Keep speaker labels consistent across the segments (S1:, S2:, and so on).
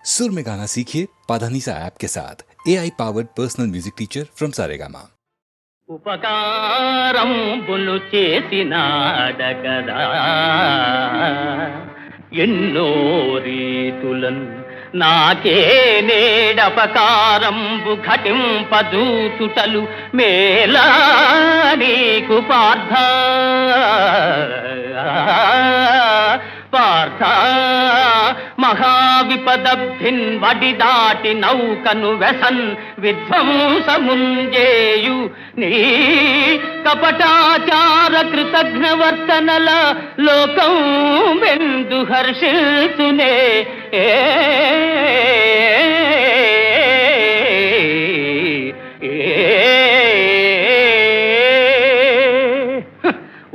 S1: सुर में गाना सीखिए पाधानीसा ऐप के साथ AI powered personal music teacher from Saregama.
S2: ఉపకారంబులు చేసినాడగదా ఎన్నో రీతులన్ నాకే నేడపకారంబు ఘటింపదూచుటలు మేలా నీకు పార్థ పార్థ మహావిపదబ్ధిన్ వడి దాటి నౌకను వెసన్ విధ్వంసముంజేయు నీ కపటాచార కృతజ్ఞవర్తనల లోకం వెందు హర్షిల్సునే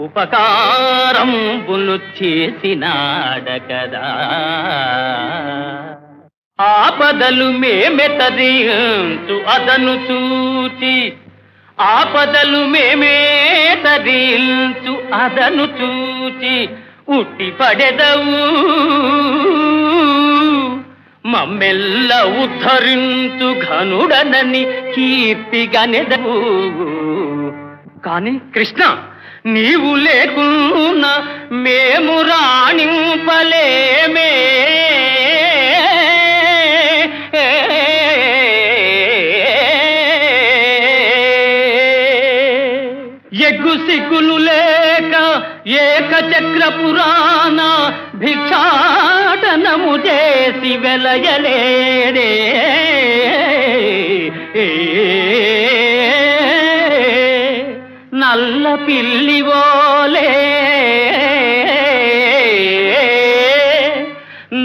S2: ఉపకారంబులు చేసినాడగదా ఆపదలు మేమెతరించు అదను చూచి ఆపదలు మేమేతరించు అదను చూచి ఉట్టి పడెదవు మమ్మెల్ల ఉద్ధరించు ఘనుడనని కీర్తిగనెదవు. కాని కృష్ణ, నీవు లేకున్నా మేము రాణింపలేమే. ఎగ్గు సిగ్గులు లేక ఏకచక్ర పురాణ భిక్షాటనము చేసి వెలయలేడే. నల్ల పిల్లివోలే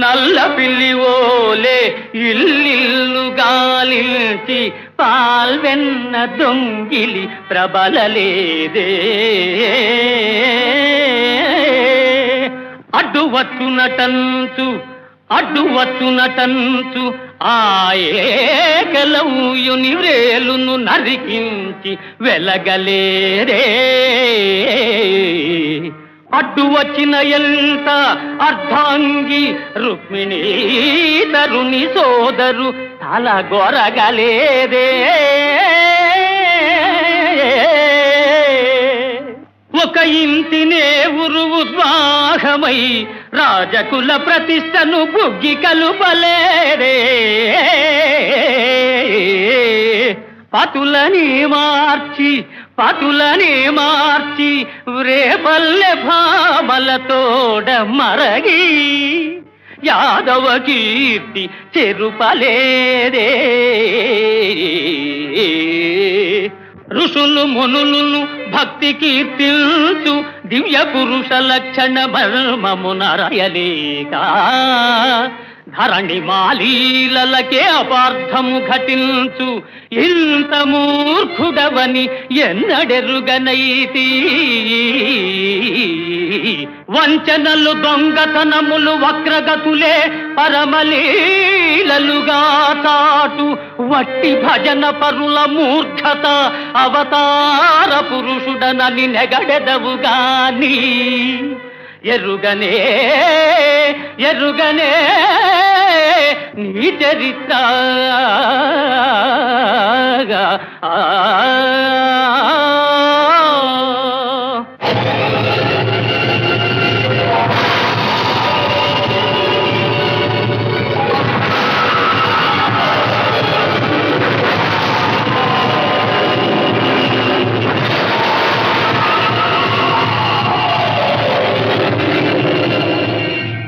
S2: నల్ల పిల్లివోలే ఇల్లిల్లు గాలించి పాల్వెన్న దొంగిలి ప్రబలలేదే. అడ్డువచ్చునటంచు ఆయేకలవుయుని వ్రేలును నరికించి వెలగలేరే. అడ్డు వచ్చిన ఎంత అర్ధాంగి రుక్మిణీ తరుని సోదరు తల గొరగలేదే. ఒక ఇంటినే ఉద్వాహమై రాజకుల ప్రతిష్టను బుగ్గి కలుపలేరే. పతులని మార్చి రేపల్లె భామలతోడ మరగి యాదవ కీర్తి చెరుపలేదే. ఋషులు మునులను భక్తి కీర్తించు దివ్య పురుష లక్షణ మర్మమునరయలేక ధరణి మాలీలకే అపార్థము ఘటించు ఇంత మూర్ఖుడవని ఎన్నడెరుగనైతి. వంచనలు దొంగతనములు వక్రగతులే పరమలీలలుగా తాటు వట్టి భజన పరుల మూర్ఖత అవతార పురుషుడనని నెగడెదవుగాని ఎరుగనే నీ చరిత్ర.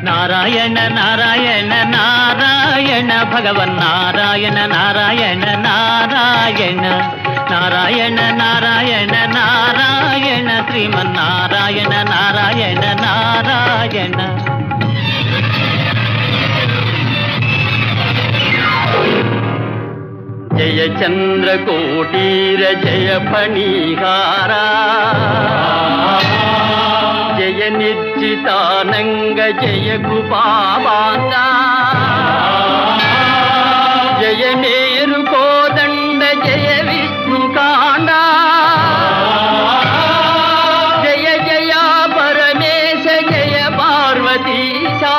S2: నారాయణ నారాయణ నారాయణ భగవన్నారాయణ నారాయణ నారాయణ నారాయణ నారాయణ నారాయణ శ్రీమన్నారాయణ నారాయణ నారాయణ. జయ చంద్రకోటీర జయ ఫణీహారా జయ నిర్జితానంగ జయ కృపావాంగా జయ మేరు కోదండ జయ విష్ణుకాండ జయ జయ పరమేశ జయ పార్వతీశా.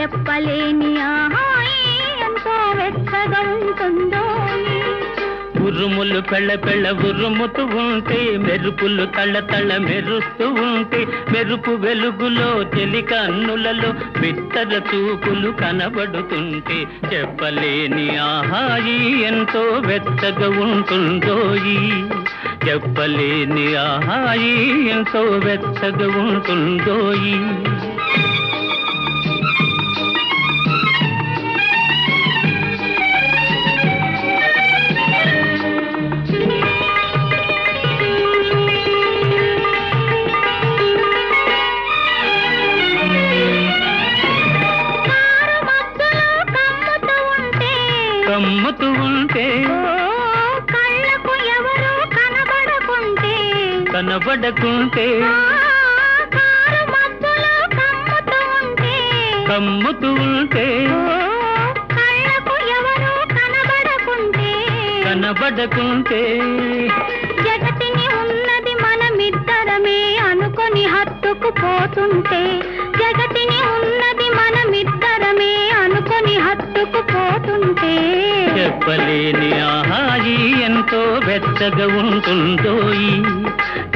S3: చెప్పలేని ఆహాయి ఎంతో వెచ్చగా ఉంటుందో.
S2: ఉరుములు పెళ్ళ పెళ్ళ ఉరుముతూ ఉంటే, మెరుపులు తళ్ళ తళ్ళ మెరుస్తూ ఉంటే, మెరుపు వెలుగులో చెలి కన్నులలో బిత్తర చూపులు కనబడుతుంటే, చెప్పలేని ఆహాయి ఎంతో వెచ్చగా ఉంటుందోయి. చెప్పలేని ఆహాయి ఎంతో వెచ్చగా ఉంటుందోయి. కమ్ముతూ ఉంటే
S3: కళ్ళకు ఎవరు కనబడకుంటే,
S2: కనబడకుంటే
S3: కారు మబ్బులో కమ్ముతూ ఉంటే,
S2: కమ్ముతూ ఉంటే
S3: కళ్ళకు ఎవరు కనబడకుంటే,
S2: కనబడకుంటే
S3: జగతిని ఉన్నది మనమిద్దరమే అనుకొని హత్తుకు పోతుంటే, జగతిని ఉన్నది మనమిద్దరమే అనుకొని హత్తుకు పోతుంటే,
S2: చెప్పలేని ఆహాయి ఎంతో వెచ్చగా ఉంటుందోయి.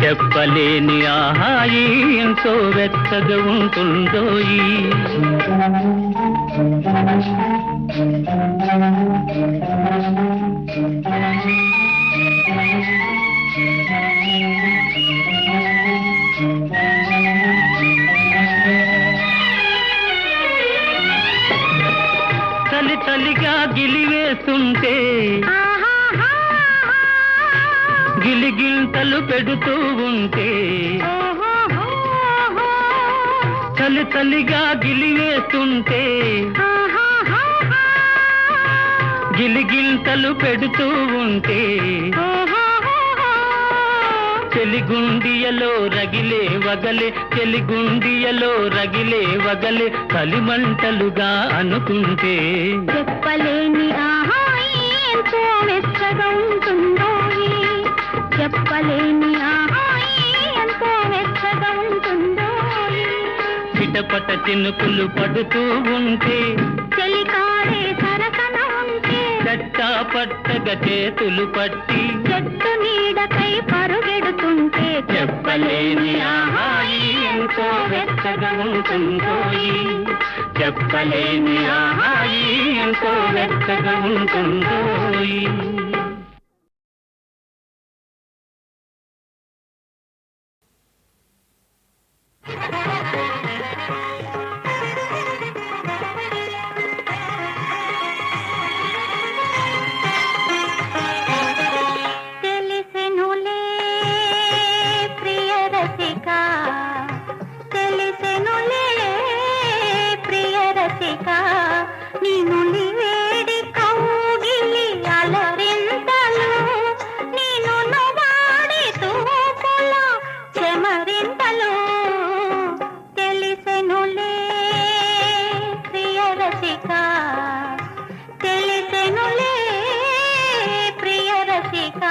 S2: చెప్పలేని ఆహాయి ఎంతో వెచ్చగా ఉంటుందోయి. చలి చలిగా గిలివేస్తుంటే, గిలిగింతలు పెడుతూ ఉంటే, చలి చలిగా గిలివేస్తుంటే, గిలిగింతలు పెడుతూ ఉంటే, చెలిగుండియలో రగిలే వగలే, చెలిగుండియలో రగిలే వగలే కలిమంటలుగా అనుకుంటే,
S3: చెప్పలేని ఆహాయి ఎంతో వెచ్చగా ఉంటుందో. చెప్పలేని ఆహాయి ఎంతో వెచ్చగా ఉంటుందో.
S2: చిటపట చినుకులు పడుతూ ఉంటే,
S3: చెలికాడే సరసన ఉంటే,
S2: చట్టా పట్టగా చేతులు పట్టి,
S3: చెట్టు నీడకై పరుగెడుతుంటే,
S2: చెప్పలేని ఆహాయి ఎంతో వెచ్చగా ఉంటుందోయి. చెప్పలేని ఆహాయి ఎంతో వెచ్చగా ఉంటుందోయి.
S3: తెలిసెనులే ప్రియ రసిక, తెలిసెనులే ప్రియ రసిక, నిన్ను వేడి కౌగిలి అలరింతలు, నిన్ను వాడి తూపుల చెమరింతలు. తెలిసెనులే ప్రియ రసిక, తెలిసెనులే ప్రియ రసిక.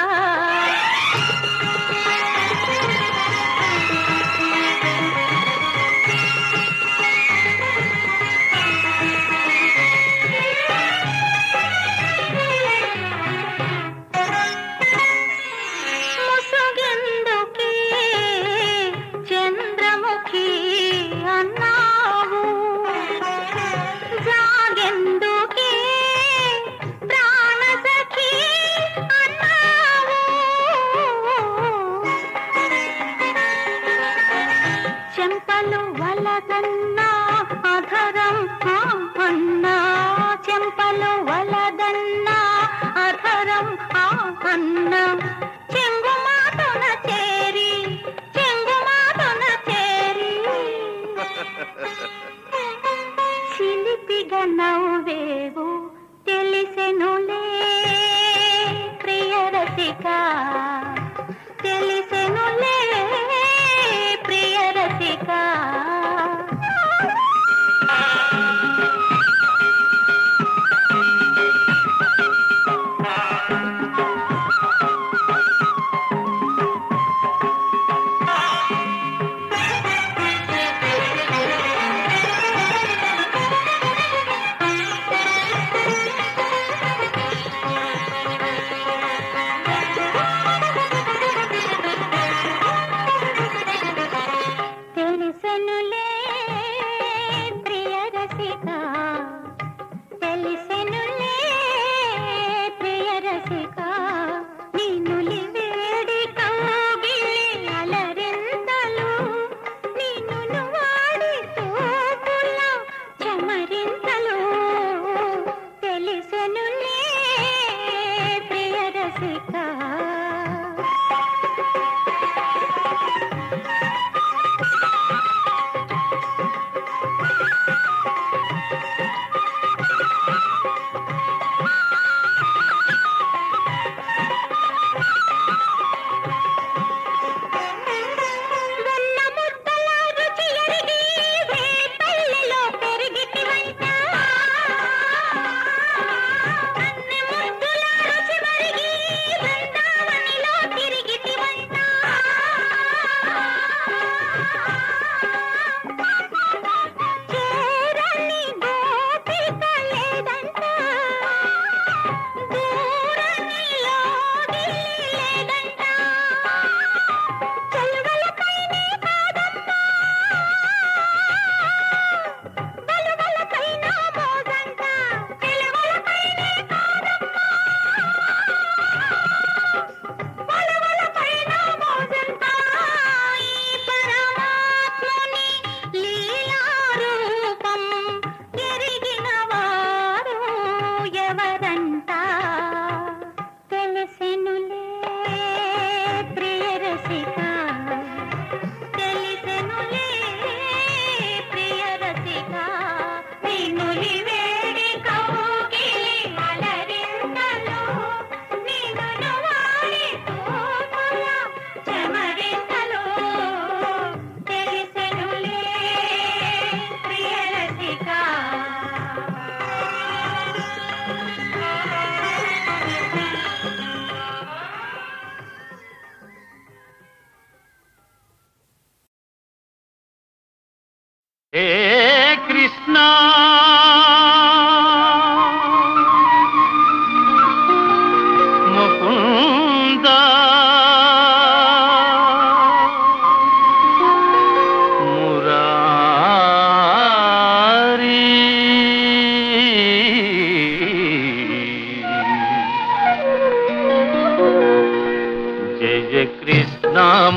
S3: ముసుగెందుకే చంద్రముఖి అన్నావు, జాగెందుకే ప్రాణసఖి అన్నావు. చెంపలు వలదన్నా అధరం అన్నా, చెంపలు వలదన్నా అధరం అన్నా, చెంగుమాటున చేరి, చెంగుమాటున చేరి, చిలిపిగా నవ్వేవు తెలిసెనులే ప్రియ రసిక, తెలిసెనులే ప్రియ రసిక.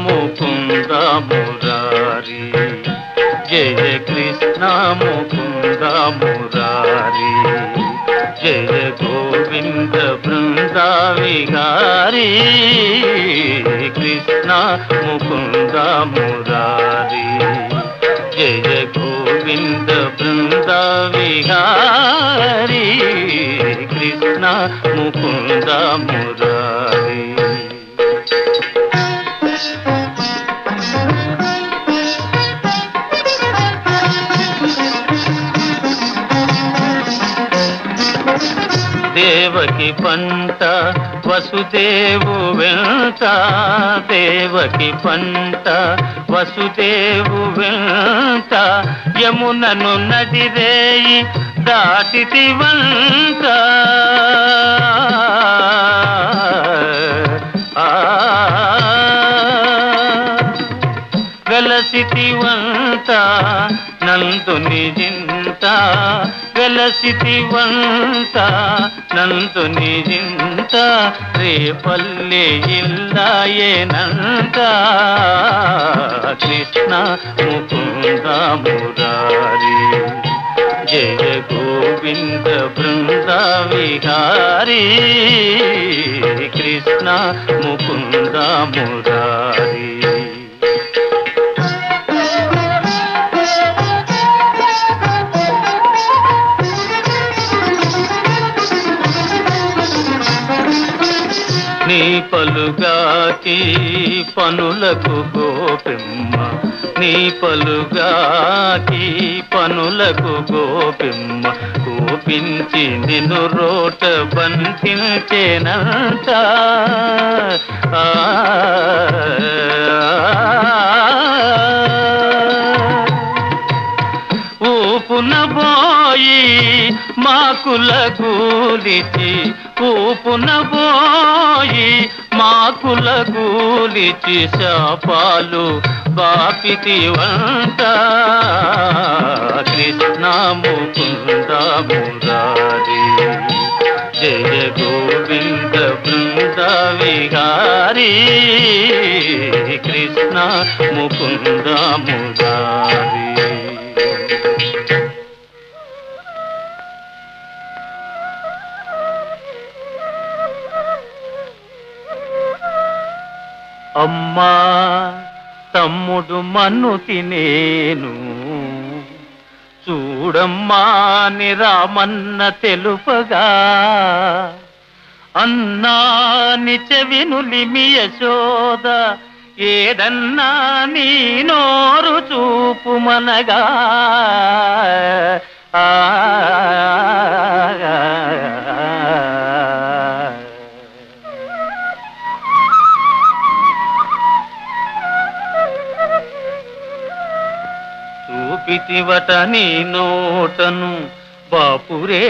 S4: ముకుంద మురారి, జయ కృష్ణ ముకుంద మురారి, జయ గోవింద బృంద విహారీ, కృష్ణ ముకుంద మురారి, జయ గోవింద బృంద విహారీ, కృష్ణ ముకుంద మురారి. దేవకి పంట వసుదేవు వెంట, దేవకి పంట వసుదేవు వెంట, యమునను నదిరేయి దాటితి వంట. వెలసితి వంట నందుని జింత, వెలసితి వంట నందుని జింత, రేపల్లె ఇల్లాయేనంత, కృష్ణ ముకుంద మురారి, జయ గోవింద బృంద విహారీ, కృష్ణ ముకుంద మురారి. నీ పలుగాకి పనులకు గోపిమ్మ, నీ పలుగాకి పనులకు గోపిమ్మ, కోపించి నిన్ను రోట బంధించేనంట. ఊపున పోయి మాకుల గూలిచి, ఊపున పోయి మాకుల గూలిచి, శాపాలు బాపితి వంట, కృష్ణ ముకుంద మురారి, జయ గోవింద బృంద విహారీ, కృష్ణ ముకుంద మురారి. అమ్మా తమ్ముడు మన్నుతి నేను, చూడమ్మా ని రామన్న తెలుపగా, అన్నా ని చెవినులిమి యశోద, ఏదన్నా నీ నోరు చూపుమనగా, చూపితివట నీ నోటను బాపురే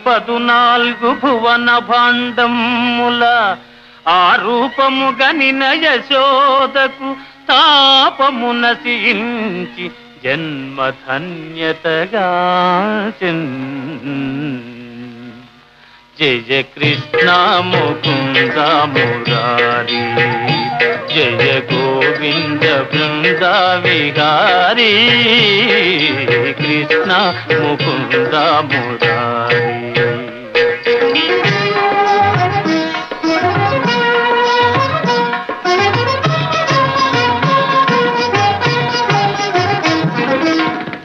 S4: 14 భువన భాండముల, ఆ రూపము గనిన యశోదకు తాపము నశించి జన్మధన్యతగా. జయ కృష్ణ ముకుంద మురారి, జయ గోవింద బృంద విహారీ, కృష్ణ ముకుంద మురారి.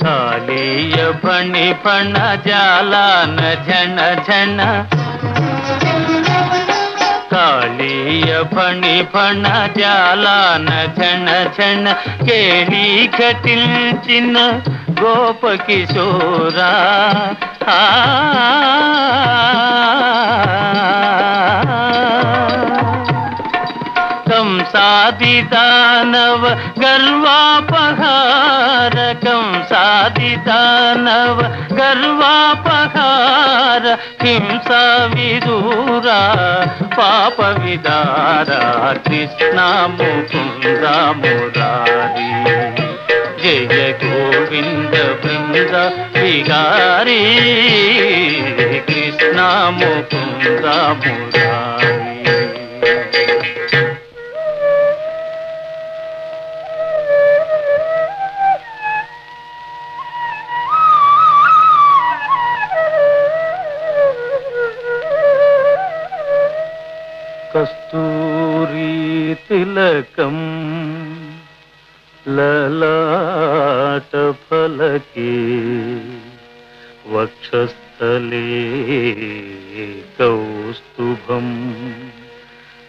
S4: కాళీయ ఫణి ఫణ జాలాన ఝణ ఝణ, కాళీయ ఫణి ఫణ జాలాన ఝణ ఝణ, కేళీ ఘటించిన గోప కిశోరా. కంసాది దానవ గర్వాపహార, కంసాది దానవ గర్వాపహార, హింస విదూరా పాప విదార, కృష్ణ ముకుంద మురారి, జయ గోవింద బృంద విహారీ, కృష్ణ ముకుంద మురారి. తిలకం లలాట ఫలకే వక్షస్థలే కౌస్తుభం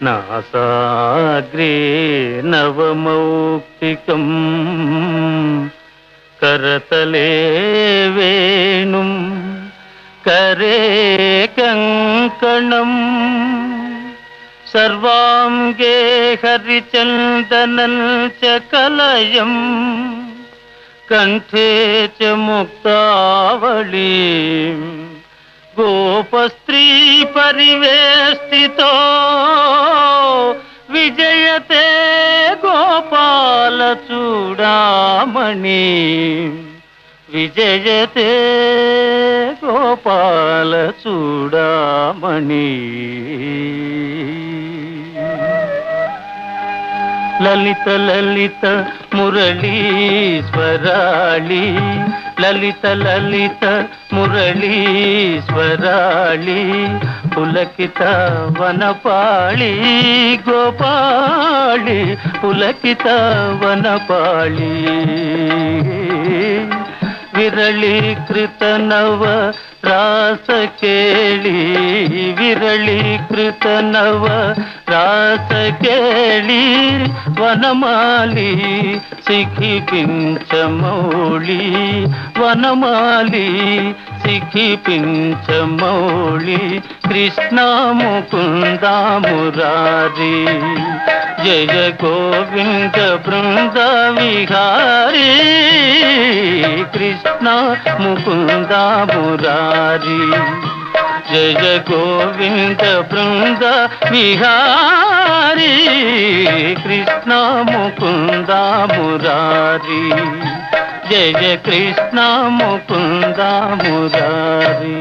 S4: నాసాగ్రే నవమౌక్తికం కరతలే వేణుం करे कंकणम सर्वांगे हरिचंदनं च कलयं कंठे च मुक्तावलीं गोपस्त्री परिवेष्टितो विजयते गोपाल चूडामणि विजयते गोपाल चूडामणि ललित ललित मुरलीश्वराळि ललित ललित मुरलीश्वराळि पुलकित वनपाळि गोपाळि पुलकित वनपाळि विरलीकृत नव रास केळी विरलीकृत नव रास केळी वनमाली सिखी पिंचमौळी वनमाली सिखी पिंचमौळी कृष्ण मुकुंद मुरारी जय गोविंद बृंद विहारी कृष्ण मुकुंद मुरारी जय गोविंद बृंद विहारी कृष्ण मुकुंद मुरारी जय कृष्ण मुकुंद मुरारी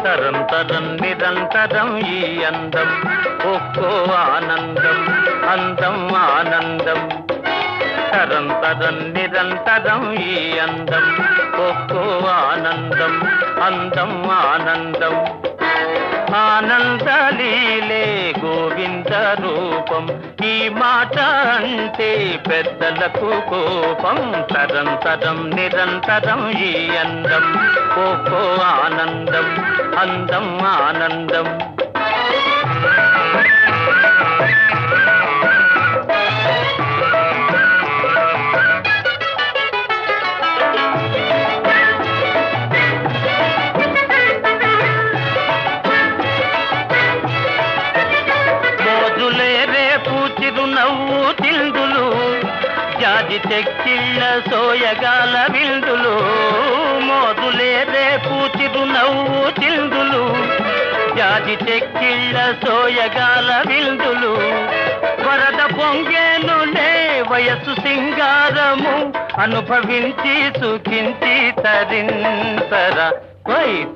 S4: తరం తరం నిరంతరం ఈ అందం ఒక్కో ఆనందం అందం ఆనందం తరం తరం నిరంతరం ఈ అందం ఒక్కో ఆనందం అందం ఆనందం ఆనందలీలే గోవింద రూపం ఈ మాట అంటే పెద్దలకు కోపం తరం తరం నిరంతరం ఈ అందం ఒక్కో ఆనందం అందం ఆనందం నవ్వు తిందులు జాజి చెక్కిళ్ళ సోయగాల విందులు మోదులే రేపు చిరునవ్వు తిందులు జాజి చెక్కిళ్ళ సోయగాల విందులు వరద పొంగేనులే వయసు సింగారము అనుభవించి సుఖించి తరింతర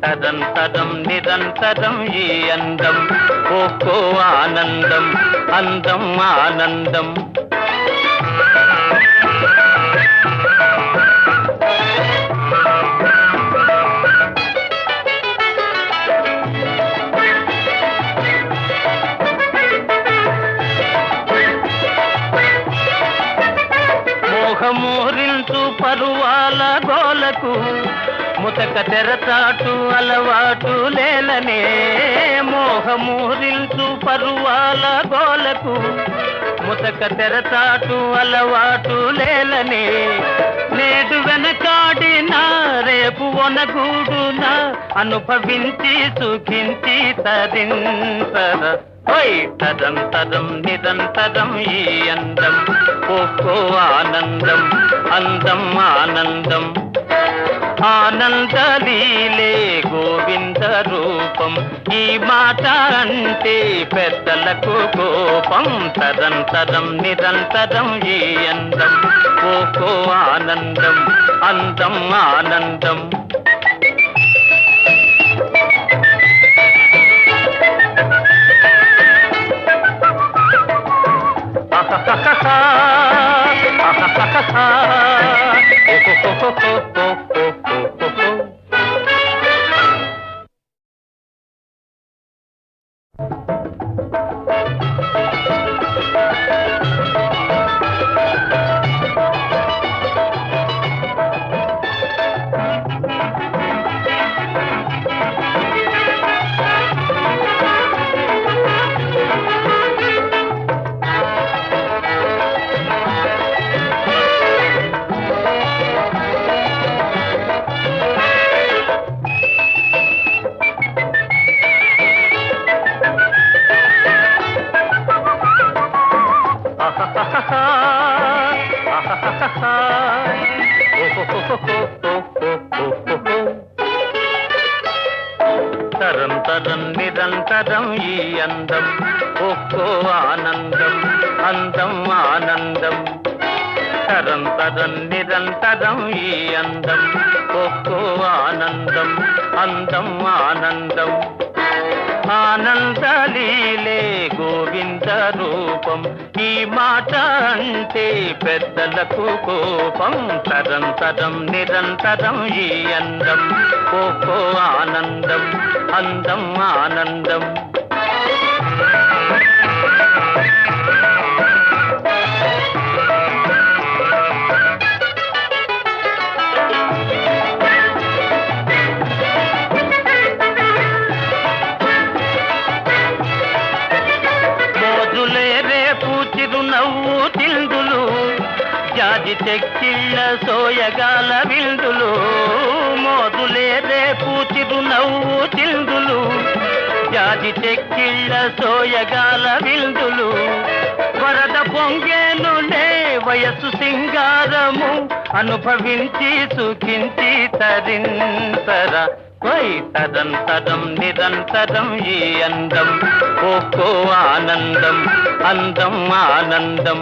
S4: తరం తరం నిరంతరం ఈ అందం ఒక్కో ఆనందం అందం ఆనందం మోహమోరించు పరువాల గోలకు ముతక తెరచాటు అలవాటు లేలనే మోహమూరించు పరువాల గోలకు ముతక తెరచాటు అలవాటు లేలనే నేడు వెనకాడినా రేపు ఒనగూడునా అనుభవించి సుఖించి తరింతర తరం తరం నిరంతరం ఈ అందం ఒక్కో ఆనందం అందం ఆనందం ఆనందలీలే గోవింద రూపం ఈ మాట అంటే పెద్దలకు కోపం తరం తరం నిరంతరం ఈ అందం ఒక్కో ఆనందం అందం ఆనందం తరం తరం నిరంతరం ఈ అందం ఒక్కో ఆనందం అందం ఆనందం తరం తరం నిరంతరం ఈ అందం ఒక్కో ఆనందం అందం ఆనందం ఆనందలీలే గోవింద రూపం ఈ మాట అంటే పెద్దలకు కోపం తరం తరం నిరంతరం ఈ అందం ఒక్కో ఆనందం అందం ఆనందం చిరునవ్వు తిందులు జాజి చెక్కిళ్ళ సోయగాల విందులు మోదులే రేపు చిరునవ్వు తిందులు జాజి చెక్కిళ్ళ సోయగాల విందులు వరద పొంగేనులే వయసు సింగారము అనుభవించి సుఖించి తరింతర తరం తరం నిరంతరం ఈ అందం ఒక్కో ఆనందం అందం ఆనందం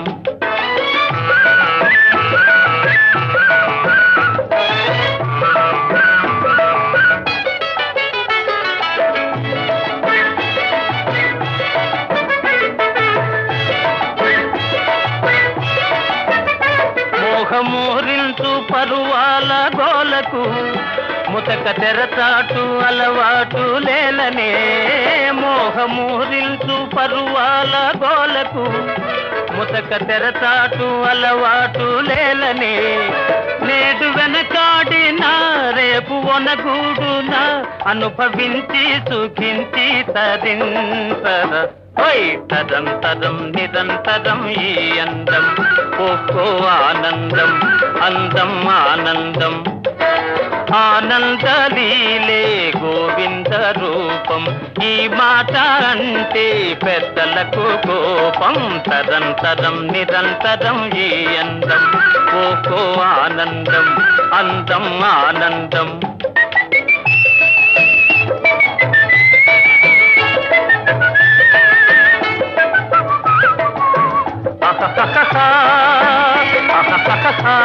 S4: పరువాల గోలకు ముతక తెరచాటు అలవాటు లేలనే మోహమూరించు పరువాల గోలకు ముతక తెరచాటు అలవాటు లేలనే నేడు వెనకాడినా రేపు ఒనగూడునా అనుభవించి సుఖించి తరింతర తరం తరం నిరంతరం ఈ అందం ఓహో ఆనందం అందం ఆనందం ఆనందలీలే గోవింద రూపం ఈ మాట అంటే పెద్దలకు కోపం తరం తరం నిరంతరం ఈ అందం ఓహో ఆనందం అందం ఆనందం ha ha ha ha ha ha ha ha ha